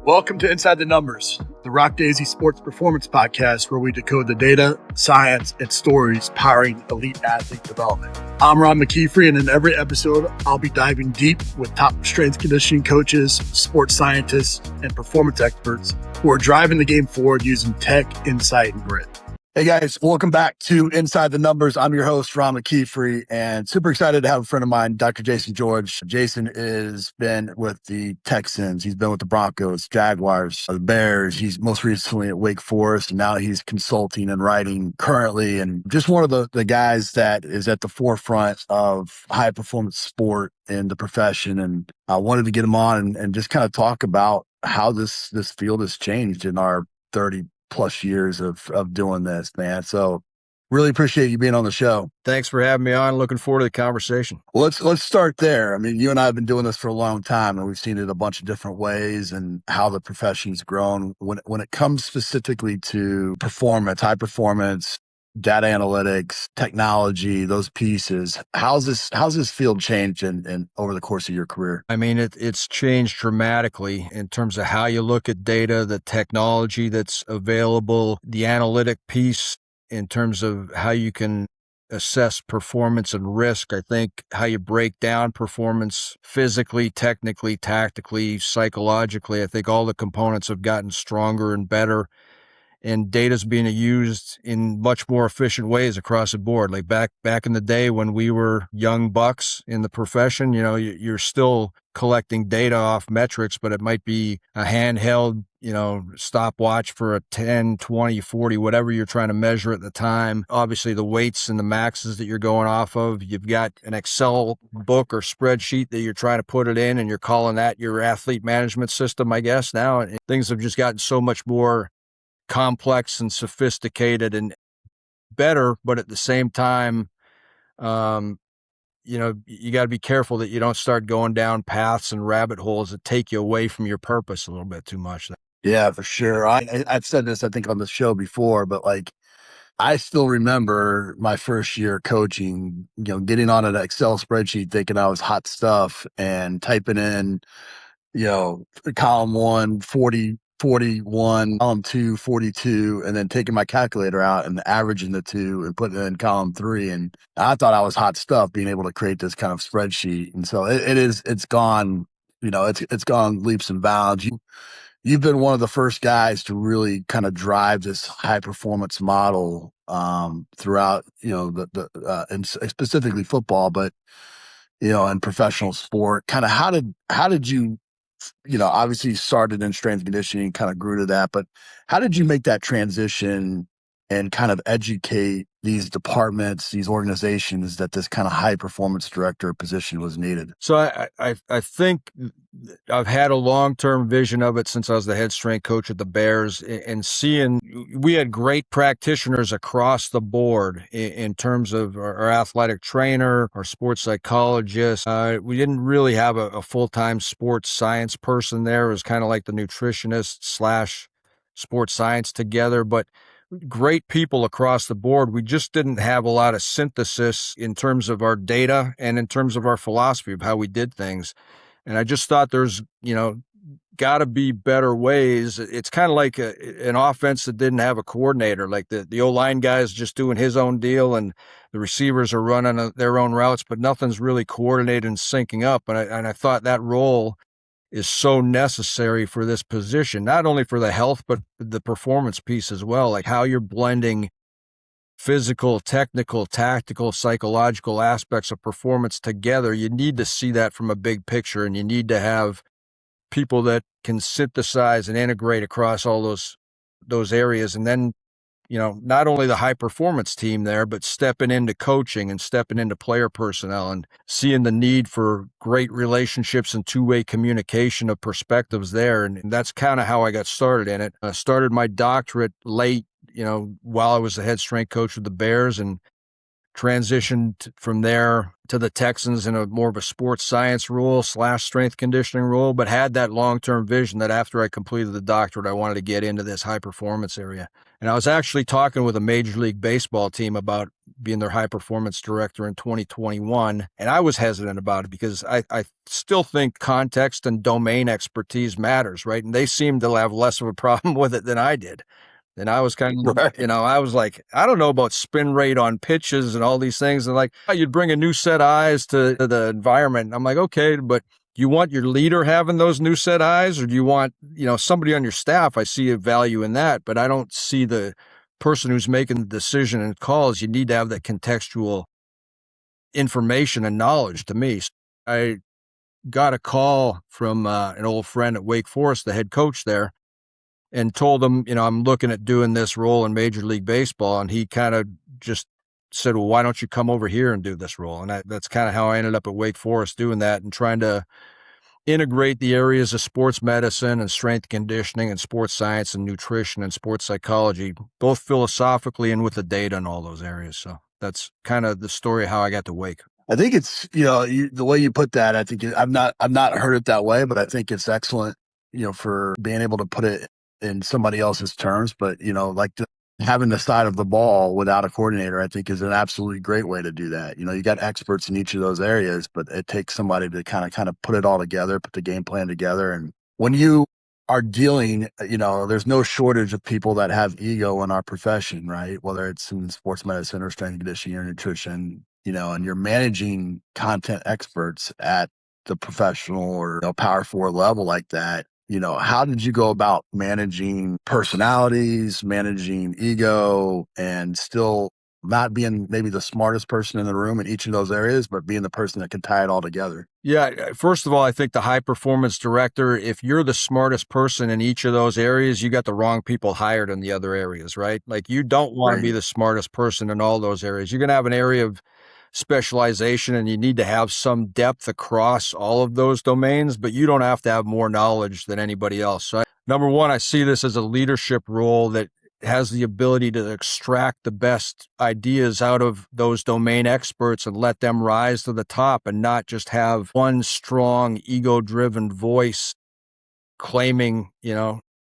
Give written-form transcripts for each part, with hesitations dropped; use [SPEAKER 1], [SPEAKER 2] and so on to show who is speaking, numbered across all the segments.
[SPEAKER 1] Welcome to Inside the Numbers, the RockDaisy Sports Performance Podcast, where we decode the data, science, and stories powering elite athlete development. I'm Ron McKeefrey, and in every episode, I'll be diving deep with top strength conditioning coaches, sports scientists, and performance experts who are driving the game forward using tech, insight, and grit. Hey guys, welcome back to Inside the Numbers. I'm your host, Ron McKeefrey, and super excited to have a friend of mine, Dr. Jason George. Jason has been with the Texans. He's been with the Broncos, Jaguars, the Bears. He's most recently at Wake Forest, and now he's consulting and writing currently, and just one of the guys that is at the forefront of high performance sport in the profession. And I wanted to get him on and just kind of talk about how this field has changed in our 30 plus years of doing this, man. So really appreciate you being on the show.
[SPEAKER 2] Thanks for having me on. Looking forward to the conversation.
[SPEAKER 1] Well, let's start there. I mean, you and I have been doing this for a long time, and we've seen it a bunch of different ways and how the profession's grown. When it comes specifically to performance, high performance, data analytics, technology, those pieces, how's this field changed in over the course of your career?
[SPEAKER 2] I mean, it's changed dramatically in terms of how you look at data, the technology that's available, the analytic piece in terms of how you can assess performance and risk. I think how you break down performance physically, technically, tactically, psychologically. I think all the components have gotten stronger and better. And data's being used in much more efficient ways across the board. Like back in the day when we were young bucks in the profession, you know, you're still collecting data off metrics, but it might be a handheld, stopwatch for a 10, 20, 40, whatever you're trying to measure at the time. Obviously the weights and the maxes that you're going off of, you've got an Excel book or spreadsheet that you're trying to put it in, and you're calling that your athlete management system, I guess now. And things have just gotten so much more complex and sophisticated and better, but at the same time, you got to be careful that you don't start going down paths and rabbit holes that take you away from your purpose a little bit too much.
[SPEAKER 1] Yeah, for sure. I've said this, I think, on the show before, but like, I still remember my first year coaching, getting on an Excel spreadsheet thinking I was hot stuff and typing in, column 1, 40, 41, column 2, 42, and then taking my calculator out and averaging the two and putting it in column 3. And I thought I was hot stuff being able to create this kind of spreadsheet. And so it's gone, it's gone leaps and bounds. You've been one of the first guys to really kind of drive this high performance model throughout, and specifically football, but in professional sport. Kind of how did you, obviously you started in strength and conditioning, kind of grew to that, but how did you make that transition and kind of educate these departments, these organizations, that this kind of high performance director position was needed?
[SPEAKER 2] So I think I've had a long-term vision of it since I was the head strength coach at the Bears, and seeing we had great practitioners across the board in terms of our athletic trainer, our sports psychologist. We didn't really have a full-time sports science person there. It was kind of like the nutritionist / sports science together, but great people across the board. We just didn't have a lot of synthesis in terms of our data and in terms of our philosophy of how we did things. And I just thought there's, got to be better ways. It's kind of like an offense that didn't have a coordinator, like the O-line guy is just doing his own deal and the receivers are running their own routes, but nothing's really coordinated and syncing up. And I thought that role is so necessary for this position, not only for the health, but the performance piece as well, like how you're blending physical, technical, tactical, psychological aspects of performance together. You need to see that from a big picture, and you need to have people that can synthesize and integrate across all those areas. And then, not only the high performance team there, but stepping into coaching and stepping into player personnel and seeing the need for great relationships and two-way communication of perspectives there. And that's kind of how I got started in it. I started my doctorate late, while I was the head strength coach of the Bears, and transitioned from there to the Texans in a more of a sports science role / strength conditioning role, but had that long-term vision that after I completed the doctorate, I wanted to get into this high performance area. And I was actually talking with a Major League Baseball team about being their high performance director in 2021. And I was hesitant about it because I still think context and domain expertise matters, right? And they seemed to have less of a problem with it than I did. And I was kind of,
[SPEAKER 1] Right.
[SPEAKER 2] I was like, I don't know about spin rate on pitches and all these things. And like, oh, you'd bring a new set of eyes to the environment. I'm like, okay, but you want your leader having those new set eyes, or do you want, somebody on your staff? I see a value in that, but I don't see the person who's making the decision and calls. You need to have that contextual information and knowledge to me. So I got a call from an old friend at Wake Forest, the head coach there, and told him, I'm looking at doing this role in Major League Baseball. And he kind of just said, well, why don't you come over here and do this role? And that's kind of how I ended up at Wake Forest doing that and trying to integrate the areas of sports medicine and strength conditioning and sports science and nutrition and sports psychology, both philosophically and with the data in all those areas. So that's kind of the story of how I got to Wake.
[SPEAKER 1] I think it's, the way you put that, I think I've not heard it that way, but I think it's excellent, for being able to put it in somebody else's terms. But, having the side of the ball without a coordinator, I think is an absolutely great way to do that. You got experts in each of those areas, but it takes somebody to kind of put it all together, put the game plan together. And when you are dealing, there's no shortage of people that have ego in our profession, right? Whether it's in sports medicine or strength and conditioning or nutrition, and you're managing content experts at the professional or power four level like that. How did you go about managing personalities, managing ego, and still not being maybe the smartest person in the room in each of those areas, but being the person that can tie it all together?
[SPEAKER 2] Yeah. First of all, I think the high performance director, if you're the smartest person in each of those areas, you got the wrong people hired in the other areas, right? Like you don't want to be the smartest person in all those areas. You're going to have an area of specialization and you need to have some depth across all of those domains, but you don't have to have more knowledge than anybody else. So number one, I see this as a leadership role that has the ability to extract the best ideas out of those domain experts and let them rise to the top and not just have one strong ego-driven voice claiming,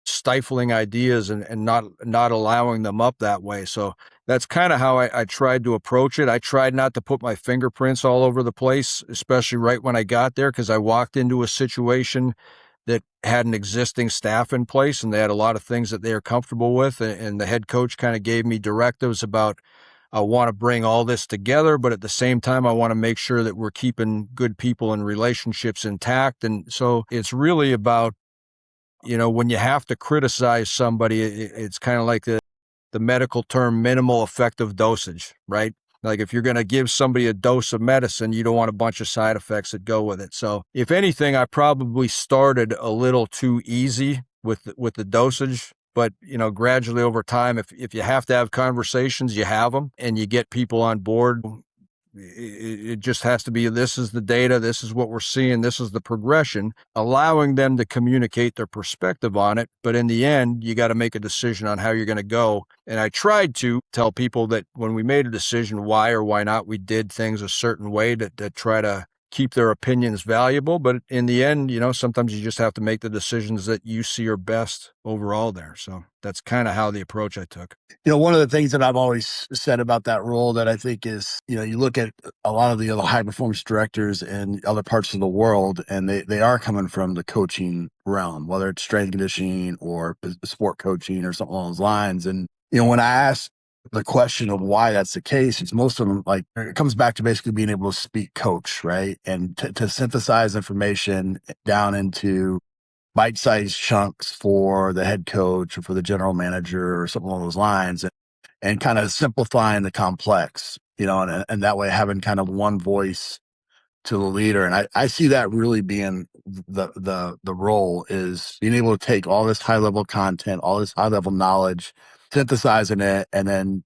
[SPEAKER 2] stifling ideas and not allowing them up that way. So that's kind of how I tried to approach it. I tried not to put my fingerprints all over the place, especially right when I got there, because I walked into a situation that had an existing staff in place and they had a lot of things that they are comfortable with. And the head coach kind of gave me directives about, I want to bring all this together, but at the same time, I want to make sure that we're keeping good people and relationships intact. And so it's really about, when you have to criticize somebody, it's kind of like the medical term minimal effective dosage, right? Like if you're going to give somebody a dose of medicine, you don't want a bunch of side effects that go with it. So if anything, I probably started a little too easy with the dosage, but gradually over time, if you have to have conversations, you have them and you get people on board. It just has to be, this is the data, this is what we're seeing, this is the progression, allowing them to communicate their perspective on it. But in the end, you got to make a decision on how you're going to go. And I tried to tell people that when we made a decision, why or why not we did things a certain way to try to keep their opinions valuable. But in the end, sometimes you just have to make the decisions that you see are best overall there. So that's kind of how the approach I took.
[SPEAKER 1] One of the things that I've always said about that role that I think is, you look at a lot of the other high performance directors in other parts of the world, and they are coming from the coaching realm, whether it's strength conditioning or sport coaching or something along those lines. And, when I ask the question of why that's the case, it's most of them, like, it comes back to basically being able to speak coach, right? And to synthesize information down into bite-sized chunks for the head coach or for the general manager or something along those lines, and kind of simplifying the complex, and that way having kind of one voice to the leader. And I see that really being the role, is being able to take all this high level content, all this high level knowledge, synthesizing it, and then,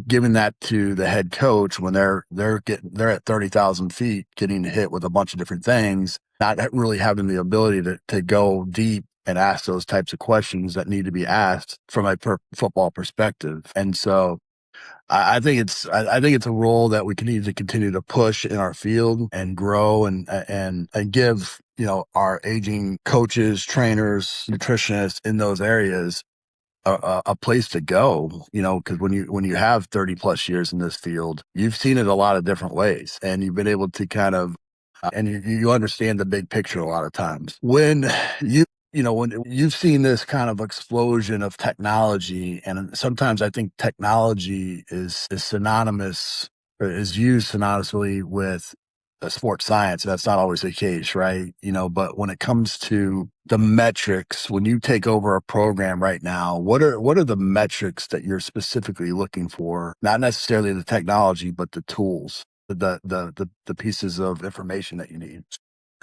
[SPEAKER 1] giving that to the head coach when they're at 30,000 feet getting hit with a bunch of different things, not really having the ability to go deep and ask those types of questions that need to be asked from a football perspective. And so I think it's a role that we can need to continue to push in our field and grow and give, you know, our aging coaches, trainers, nutritionists in those areas a place to go, you know, because when you have 30 plus years in this field, you've seen it a lot of different ways, and you've been able to kind of and you understand the big picture a lot of times. When you you know when you've seen this kind of explosion of technology, and sometimes I think technology is synonymous or is used synonymously with sports science. That's not always the case, right? You know, but when it comes to the metrics, when you take over a program right now, what are the metrics that you're specifically looking for? Not necessarily the technology, but the tools, the pieces of information that you need.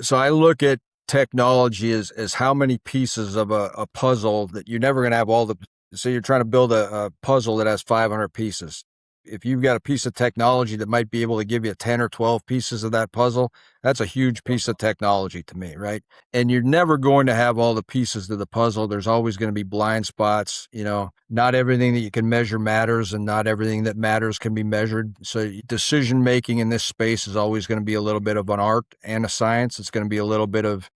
[SPEAKER 2] So I look at technology as how many pieces of a puzzle that you're never going to have all the. So you're trying to build a puzzle that has 500 pieces. If you've got a piece of technology that might be able to give you 10 or 12 pieces of that puzzle, that's a huge piece of technology to me, right? And you're never going to have all the pieces to the puzzle. There's always going to be blind spots. You know, not everything that you can measure matters, and not everything that matters can be measured. So decision making in this space is always going to be a little bit of an art and a science. It's going to be a little bit of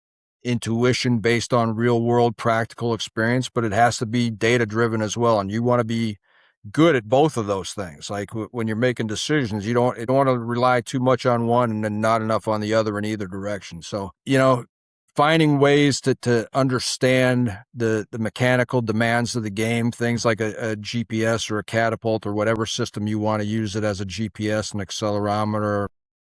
[SPEAKER 2] intuition based on real world practical experience, but it has to be data driven as well. And you want to be good at both of those things. Like when you're making decisions, you don't want to rely too much on one and then not enough on the other in either direction. So, you know, finding ways to understand the mechanical demands of the game, things like a GPS or a catapult or whatever system you want to use it as, a GPS, an accelerometer,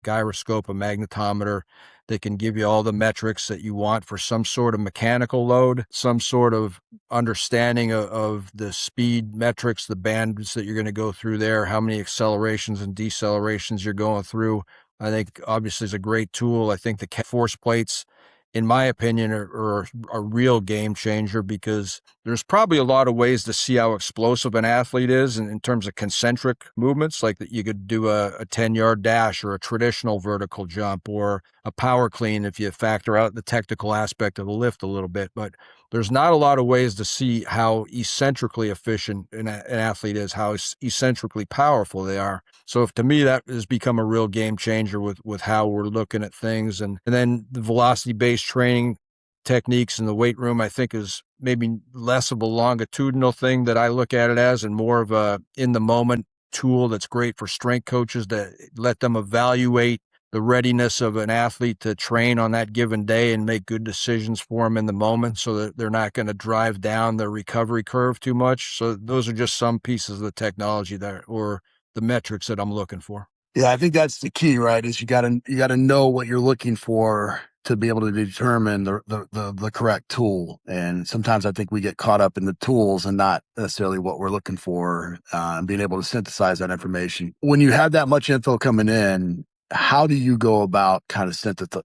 [SPEAKER 2] gyroscope, a magnetometer, that can give you all the metrics that you want for some sort of mechanical load, some sort of understanding of the speed metrics, the bands that you're going to go through there, how many accelerations and decelerations you're going through. I think obviously is a great tool. I think the force plates, in my opinion, are a real game changer, because there's probably a lot of ways to see how explosive an athlete is in terms of concentric movements, like that you could do a 10-yard dash or a traditional vertical jump or a power clean if you factor out the technical aspect of the lift a little bit. But there's not a lot of ways to see how eccentrically efficient an athlete is, how eccentrically powerful they are. So if, to me, that has become a real game changer with how we're looking at things. And then the velocity-based training techniques in the weight room, I think, is maybe less of a longitudinal thing that I look at it as, and more of a in-the-moment tool that's great for strength coaches to let them evaluate the readiness of an athlete to train on that given day and make good decisions for them in the moment, so that they're not going to drive down the recovery curve too much. So those are just some pieces of the technology or the metrics that I'm looking for.
[SPEAKER 1] Yeah, I think that's the key, right? Is you gotta know what you're looking for to be able to determine the correct tool. And sometimes I think we get caught up in the tools and not necessarily what we're looking for, and being able to synthesize that information. When you have that much info coming in, how do you go about kind of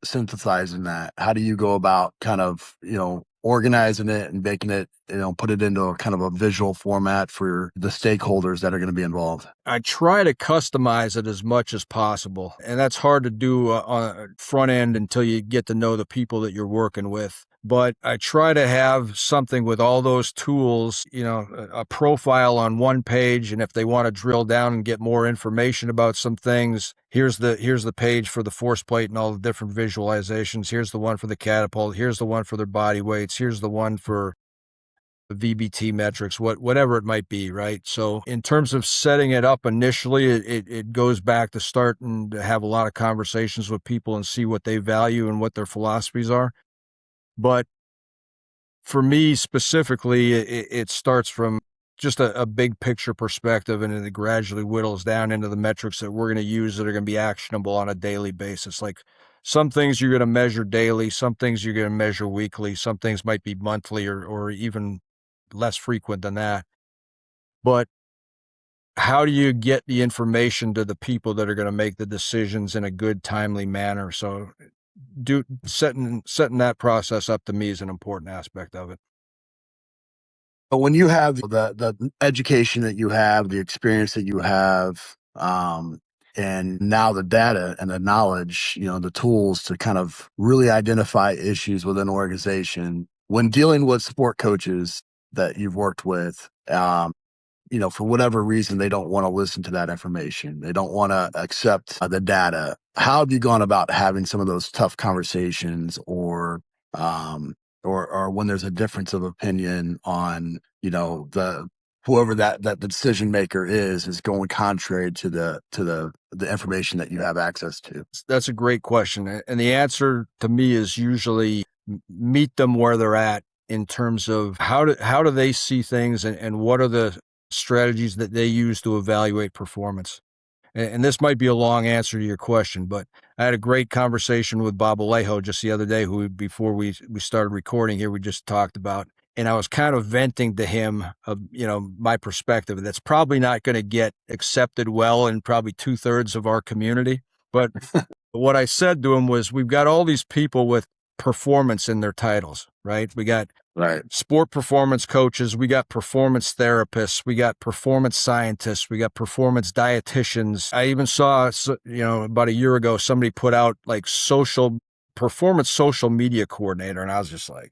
[SPEAKER 1] synthesizing that? How do you go about kind of, you know, organizing it and making it, you know, put it into a kind of a visual format for the stakeholders that are going to be involved?
[SPEAKER 2] I try to customize it as much as possible, and that's hard to do on front end until you get to know the people that you're working with. But I try to have something with all those tools, you know, a profile on one page, and if they want to drill down and get more information about some things, here's the page for the force plate and all the different visualizations. Here's the one for the catapult. Here's the one for their body weights. Here's the one for VBT metrics, whatever it might be, right? So in terms of setting it up initially, it goes back to starting to have a lot of conversations with people and see what they value and what their philosophies are. But for me specifically, it starts from just a big picture perspective, and it gradually whittles down into the metrics that we're going to use that are going to be actionable on a daily basis. Like, some things you're going to measure daily, some things you're going to measure weekly, some things might be monthly or even less frequent than that. But how do you get the information to the people that are going to make the decisions in a good, timely manner? So setting that process up, to me, is an important aspect of it.
[SPEAKER 1] But when you have the education that you have, the experience that you have, and now the data and the knowledge, you know, the tools to kind of really identify issues within an organization, when dealing with sport coaches that you've worked with, for whatever reason, they don't want to listen to that information. They don't want to accept the data. How have you gone about having some of those tough conversations, um, or when there's a difference of opinion on, the whoever that the decision maker is going contrary to the information that you have access to?
[SPEAKER 2] That's a great question. And the answer to me is usually meet them where they're at in terms of how do they see things, and what are the strategies that they use to evaluate performance. And this might be a long answer to your question, but I had a great conversation with Bob Alejo just the other day, who before we started recording here, we just talked about. And I was kind of venting to him of, my perspective. That's probably not going to get accepted well in probably 2/3 of our community. But what I said to him was, we've got all these people with performance in their titles, right? We got
[SPEAKER 1] Right.
[SPEAKER 2] sport performance coaches, we got performance therapists, we got performance scientists, we got performance dietitians. I even saw, about a year ago, somebody put out like performance social media coordinator. And I was just like,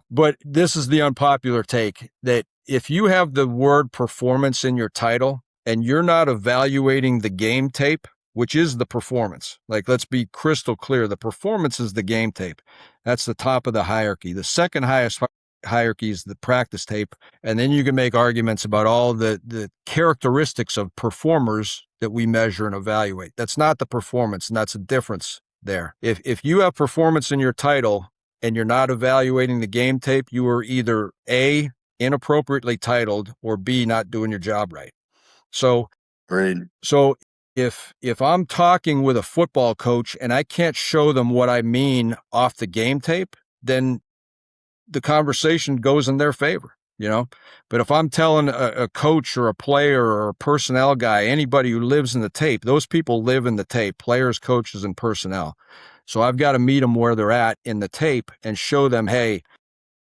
[SPEAKER 2] but this is the unpopular take, that if you have the word performance in your title and you're not evaluating the game tape, which is the performance. Like, let's be crystal clear. The performance is the game tape. That's the top of the hierarchy. The second highest hierarchy is the practice tape. And then you can make arguments about all the characteristics of performers that we measure and evaluate. That's not the performance, and that's a difference there. If you have performance in your title and you're not evaluating the game tape, you are either A, inappropriately titled, or B, not doing your job right. So,
[SPEAKER 1] Great.
[SPEAKER 2] So if I'm talking with a football coach and I can't show them what I mean off the game tape, then the conversation goes in their favor, But if I'm telling a coach or a player or a personnel guy, anybody who lives in the tape, those people live in the tape, players, coaches, and personnel. So I've got to meet them where they're at in the tape and show them, hey,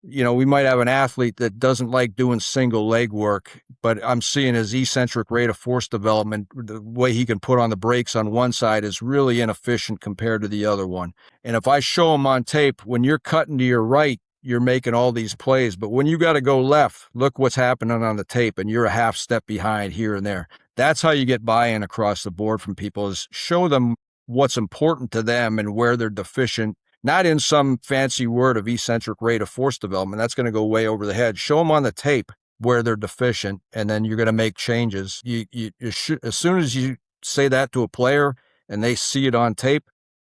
[SPEAKER 2] we might have an athlete that doesn't like doing single leg work, but I'm seeing his eccentric rate of force development, the way he can put on the brakes on one side is really inefficient compared to the other one. And if I show him on tape, when you're cutting to your right, you're making all these plays, but when you got to go left, look what's happening on the tape, and you're a half step behind here and there. That's how you get buy-in across the board from people, is show them what's important to them and where they're deficient. Not in some fancy word of eccentric rate of force development. That's going to go way over the head. Show them on the tape where they're deficient, and then you're going to make changes. You should, as soon as you say that to a player and they see it on tape,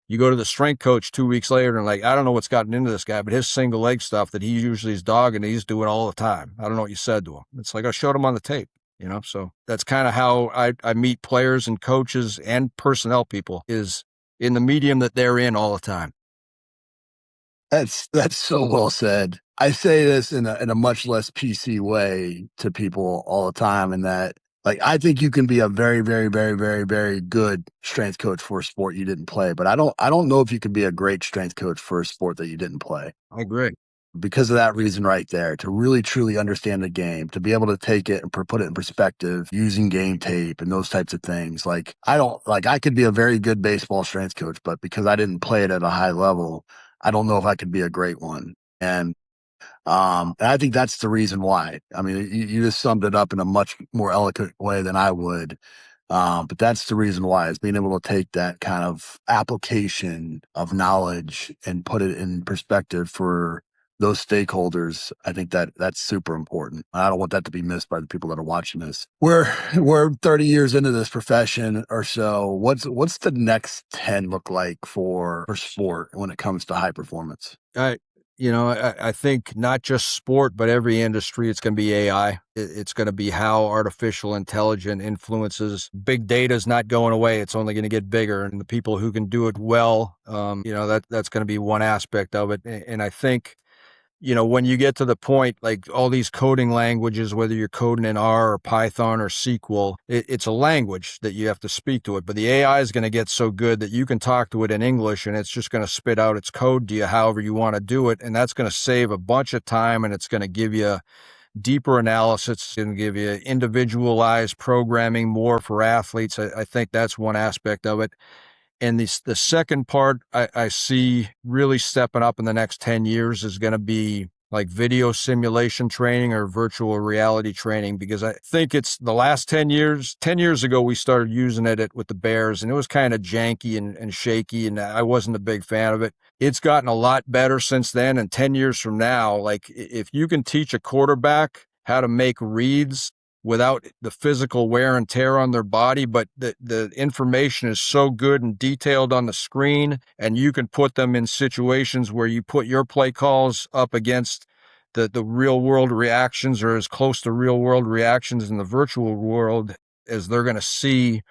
[SPEAKER 2] you go to the strength coach 2 weeks later and like, I don't know what's gotten into this guy, but his single leg stuff that he usually is dogging, he's doing all the time. I don't know what you said to him. It's like, I showed him on the tape, So that's kind of how I meet players and coaches and personnel people, is in the medium that they're in all the time.
[SPEAKER 1] That's so well said. I say this in a much less PC way to people all the time, in that, like, I think you can be a very, very, very, very, very good strength coach for a sport you didn't play, but I don't know if you can be a great strength coach for a sport that you didn't play.
[SPEAKER 2] I agree.
[SPEAKER 1] Because of that reason right there, to really truly understand the game, to be able to take it and put it in perspective using game tape and those types of things. Like, I could be a very good baseball strength coach, but because I didn't play it at a high level, I don't know if I could be a great one. And I think that's the reason why. I mean, you just summed it up in a much more eloquent way than I would. But that's the reason why, is being able to take that kind of application of knowledge and put it in perspective for those stakeholders. I think that's super important. I don't want that to be missed by the people that are watching this. We're 30 years into this profession or so. What's the next 10 look like for sport when it comes to high performance?
[SPEAKER 2] I think not just sport, but every industry, it's going to be AI. It's going to be how artificial intelligence influences. Big data is not going away. It's only going to get bigger. And the people who can do it well, that's going to be one aspect of it. And I think, when you get to the point, like all these coding languages, whether you're coding in R or Python or SQL, it's a language that you have to speak to it. But the AI is going to get so good that you can talk to it in English and it's just going to spit out its code to you however you want to do it. And that's going to save a bunch of time, and it's going to give you deeper analysis. It's going to give you individualized programming more for athletes. I think that's one aspect of it. And the second part I see really stepping up in the next 10 years is going to be like video simulation training or virtual reality training, because I think it's the last 10 years. 10 years ago, we started using it with the Bears, and it was kind of janky and shaky, and I wasn't a big fan of it. It's gotten a lot better since then. And 10 years from now, like if you can teach a quarterback how to make reads without the physical wear and tear on their body, but the information is so good and detailed on the screen, and you can put them in situations where you put your play calls up against the real world reactions, or as close to real world reactions in the virtual world as they're going to see,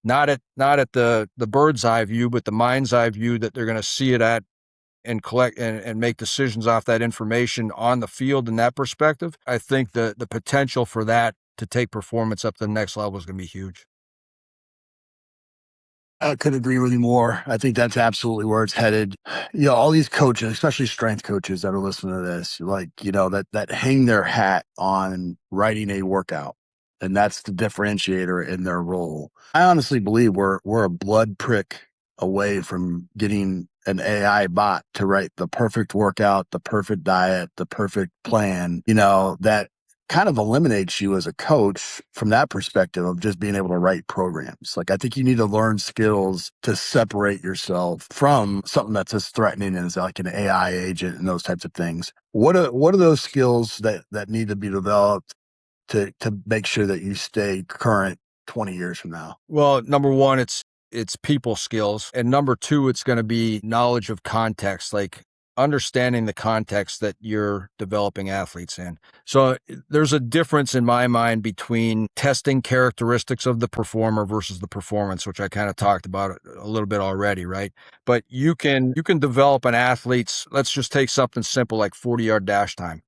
[SPEAKER 2] not at the bird's eye view, but the mind's eye view that they're going to see it at, and collect and make decisions off that information on the field in that perspective. I think the potential for that to take performance up to the next level is going to be huge.
[SPEAKER 1] I couldn't agree with you more. I think that's absolutely where it's headed. All these coaches, especially strength coaches that are listening to this, like, that hang their hat on writing a workout. And that's the differentiator in their role. I honestly believe we're a blood prick away from getting an AI bot to write the perfect workout, the perfect diet, the perfect plan, that kind of eliminates you as a coach from that perspective of just being able to write programs. Like, I think you need to learn skills to separate yourself from something that's as threatening as like an AI agent and those types of things. What are those skills that need to be developed to make sure that you stay current 20 years from now?
[SPEAKER 2] Well, number one, it's people skills. And number two, it's going to be knowledge of context, like understanding the context that you're developing athletes in. So there's a difference in my mind between testing characteristics of the performer versus the performance, which I kind of talked about a little bit already, right? But you can develop an athlete's, let's just take something simple like 40-yard dash time.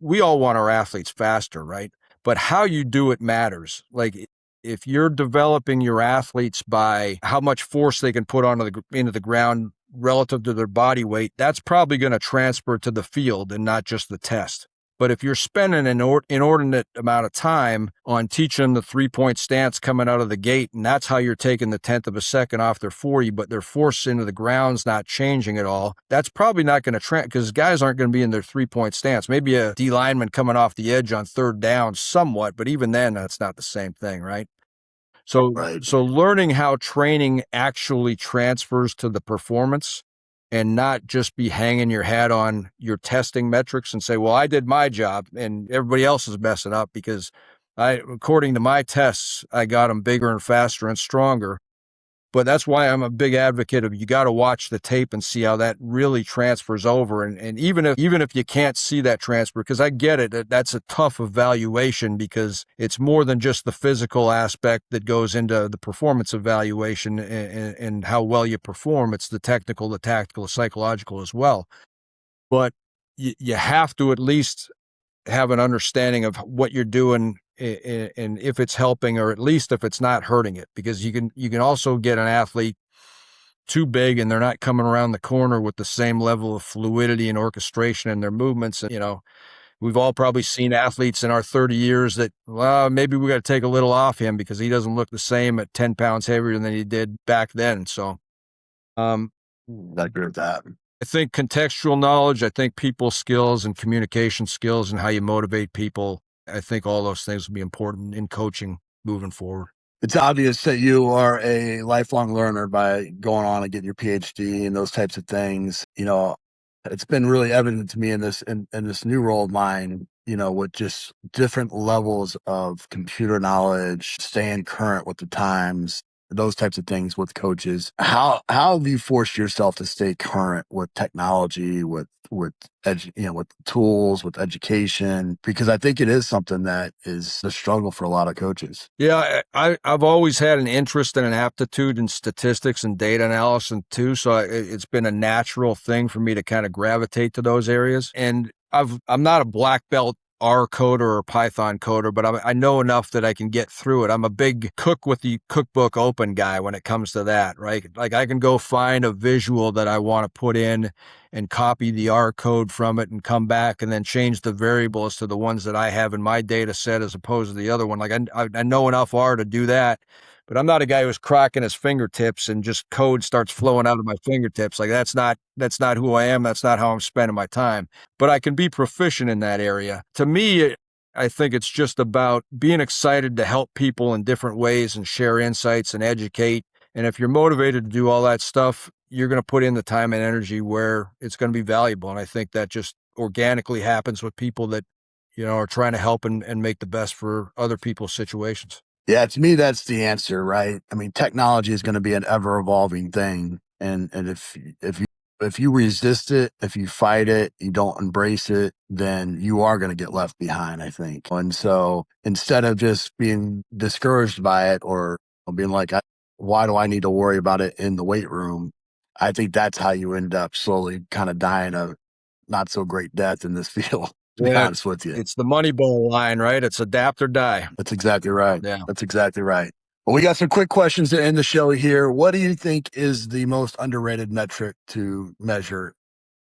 [SPEAKER 2] We all want our athletes faster, right? But how you do it matters. Like, if you're developing your athletes by how much force they can put into the ground relative to their body weight, that's probably going to transfer to the field and not just the test. But if you're spending an inordinate amount of time on teaching them the 3-point stance coming out of the gate, and that's how you're taking the 10th of a second off their 40, but their force into the ground's not changing at all, that's probably not going to because guys aren't going to be in their 3-point stance. Maybe a D lineman coming off the edge on third down somewhat, but even then, that's not the same thing, right? So,
[SPEAKER 1] Right.
[SPEAKER 2] so learning how training actually transfers to the performance, and not just be hanging your hat on your testing metrics and say, well, I did my job and everybody else is messing up because according to my tests, I got them bigger and faster and stronger. But that's why I'm a big advocate of, you got to watch the tape and see how that really transfers over. And even if you can't see that transfer, because I get it, that's a tough evaluation because it's more than just the physical aspect that goes into the performance evaluation and how well you perform. It's the technical, the tactical, the psychological as well. But you have to at least have an understanding of what you're doing and if it's helping, or at least if it's not hurting it, because you can also get an athlete too big and they're not coming around the corner with the same level of fluidity and orchestration in their movements. And, we've all probably seen athletes in our 30 years that, well, maybe we got to take a little off him because he doesn't look the same at 10 pounds heavier than he did back then. So,
[SPEAKER 1] I agree with that.
[SPEAKER 2] I think contextual knowledge, I think people skills and communication skills and how you motivate people, I think all those things will be important in coaching moving forward.
[SPEAKER 1] It's obvious that you are a lifelong learner by going on and getting your PhD and those types of things. It's been really evident to me in this new role of mine, with just different levels of computer knowledge, staying current with the times, those types of things with coaches. How have you forced yourself to stay current with technology, with with tools, with education? Because I think it is something that is a struggle for a lot of coaches.
[SPEAKER 2] Yeah, I've always had an interest and an aptitude in statistics and data analysis too, so it's been a natural thing for me to kind of gravitate to those areas. And I'm not a black belt R coder or Python coder, but I know enough that I can get through it. I'm a big cook with the cookbook open guy when it comes to that, right? Like, I can go find a visual that I want to put in and copy the R code from it and come back and then change the variables to the ones that I have in my data set as opposed to the other one. Like, I know enough R to do that, but I'm not a guy who's cracking his fingertips and just code starts flowing out of my fingertips. Like that's not who I am. That's not how I'm spending my time. But I can be proficient in that area. To me, I think it's just about being excited to help people in different ways and share insights and educate. And if you're motivated to do all that stuff, you're going to put in the time and energy where it's going to be valuable. And I think that just organically happens with people that, are trying to help and make the best for other people's situations.
[SPEAKER 1] Yeah, to me, that's the answer, right? I mean, technology is going to be an ever evolving thing, and if you resist it, if you fight it, you don't embrace it, then you are going to get left behind, I think. And so, instead of just being discouraged by it or being like, "Why do I need to worry about it in the weight room?" I think that's how you end up slowly kind of dying a not so great death in this field. To be
[SPEAKER 2] Yeah,
[SPEAKER 1] honest with you.
[SPEAKER 2] it's the Moneyball line, right? It's adapt or die.
[SPEAKER 1] That's exactly right.
[SPEAKER 2] Yeah.
[SPEAKER 1] That's exactly right. Well, we got some quick questions to end the show here. What do you think is the most underrated metric to measure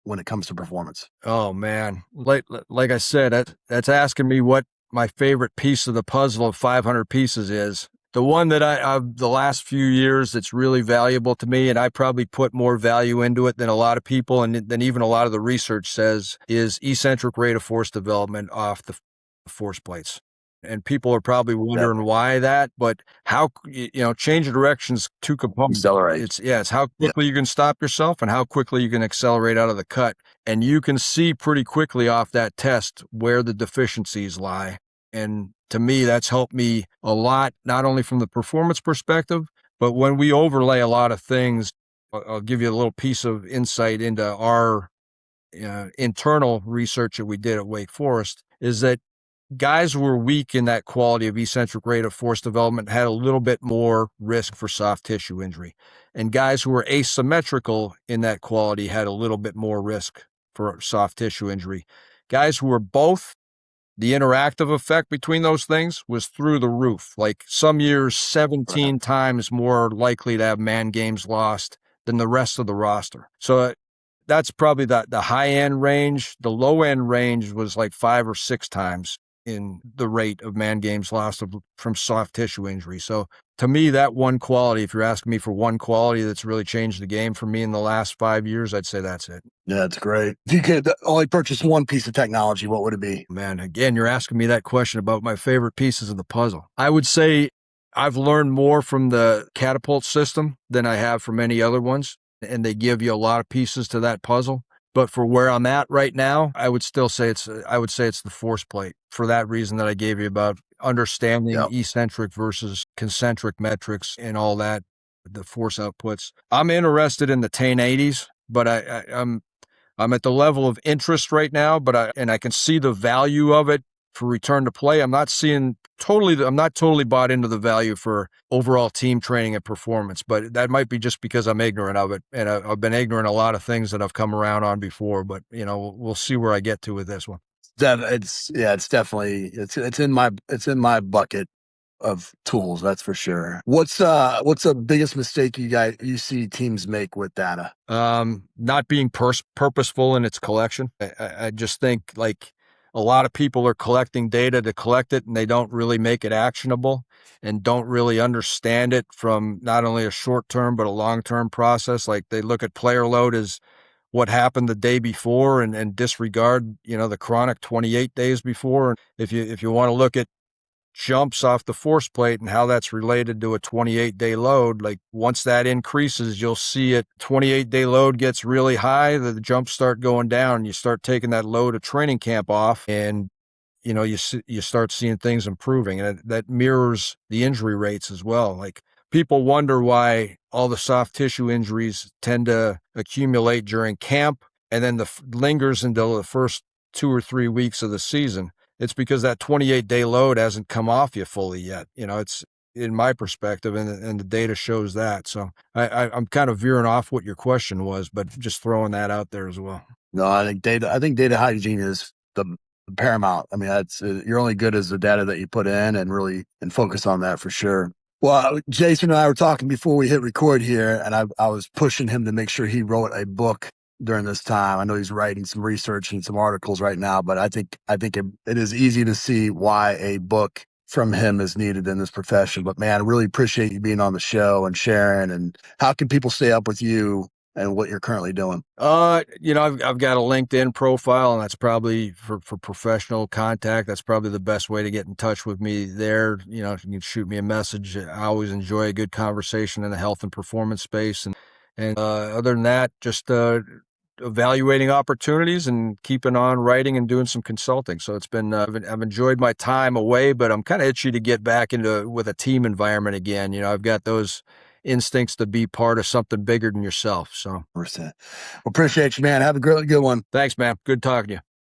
[SPEAKER 1] when it comes to performance?
[SPEAKER 2] Oh man, like I said, that's asking me what my favorite piece of the puzzle of 500 pieces is. The one that I've the last few years that's really valuable to me, and I probably put more value into it than a lot of people, and than even a lot of the research says, is eccentric rate of force development off the force plates. And people are probably
[SPEAKER 1] That
[SPEAKER 2] wondering why that, but how, change of directions, two components.
[SPEAKER 1] accelerate.
[SPEAKER 2] It's how
[SPEAKER 1] Yeah.
[SPEAKER 2] quickly you can stop yourself and how quickly you can accelerate out of the cut. And you can see pretty quickly off that test where the deficiencies lie. And to me, that's helped me a lot, not only from the performance perspective, but when we overlay a lot of things. I'll give you a little piece of insight into our internal research that we did at Wake Forest, is that guys who were weak in that quality of eccentric rate of force development had a little bit more risk for soft tissue injury. And guys who were asymmetrical in that quality had a little bit more risk for soft tissue injury. Guys who were both, the interactive effect between those things was through the roof. Like some years, 17 times more likely to have man games lost than the rest of the roster. So that's probably the high end range. The low end range was like 5 or 6 times in the rate of man games lost from soft tissue injury. So to me, that one quality, if you're asking me for one quality that's really changed the game for me in the last 5 years, I'd say that's it.
[SPEAKER 1] Yeah, that's great. If you could only purchase one piece of technology, what would it be?
[SPEAKER 2] Man, again, you're asking me that question about my favorite pieces of the puzzle. I would say I've learned more from the catapult system than I have from any other ones, and they give you a lot of pieces to that puzzle. But for where I'm at right now, I would say it's the force plate, for that reason that I gave you about understanding
[SPEAKER 1] Yep.
[SPEAKER 2] eccentric versus concentric metrics and all that, the force outputs. I'm interested in the 1080s, but I'm at the level of interest right now, but I can see the value of it for return to play. I'm not totally bought into the value for overall team training and performance, but that might be just because I'm ignorant of it. And I've been ignorant of a lot of things that I've come around on before, but we'll see where I get to with this one.
[SPEAKER 1] It's definitely it's in my bucket of tools, that's for sure. What's the biggest mistake you see teams make with data?
[SPEAKER 2] Not being purposeful in its collection. I just think like a lot of people are collecting data to collect it, and they don't really make it actionable and don't really understand it from not only a short term but a long term process. Like they look at player load as what happened the day before and disregard the chronic 28 days before. And if you want to look at jumps off the force plate and how that's related to a 28-day load, like once that increases, you'll see it 28-day load gets really high, the jumps start going down, you start taking that load of training camp off, and you start seeing things improving, and that mirrors the injury rates as well. Like people wonder why all the soft tissue injuries tend to accumulate during camp and then lingers until the first 2 or 3 weeks of the season. It's because that 28-day load hasn't come off you fully yet. It's in my perspective, and the data shows that. So I'm kind of veering off what your question was, but just throwing that out there as well.
[SPEAKER 1] No, I think data hygiene is the paramount. I mean, that's you're only good as the data that you put in, and focus on that for sure. Well, Jason and I were talking before we hit record here, and I was pushing him to make sure he wrote a book during this time. I know he's writing some research and some articles right now, but I think it is easy to see why a book from him is needed in this profession. But man, I really appreciate you being on the show and sharing. And how can people stay up with you and what you're currently doing?
[SPEAKER 2] I've got a LinkedIn profile, and that's probably for professional contact. That's probably the best way to get in touch with me there. You can shoot me a message. I always enjoy a good conversation in the health and performance space. And other than that, just evaluating opportunities and keeping on writing and doing some consulting. So it's been, I've enjoyed my time away, but I'm kind of itchy to get back into with a team environment again. I've got those instincts to be part of something bigger than yourself. So
[SPEAKER 1] 100%. Well, appreciate you, man. Have a great good one.
[SPEAKER 2] thanks, man. Good talking to you.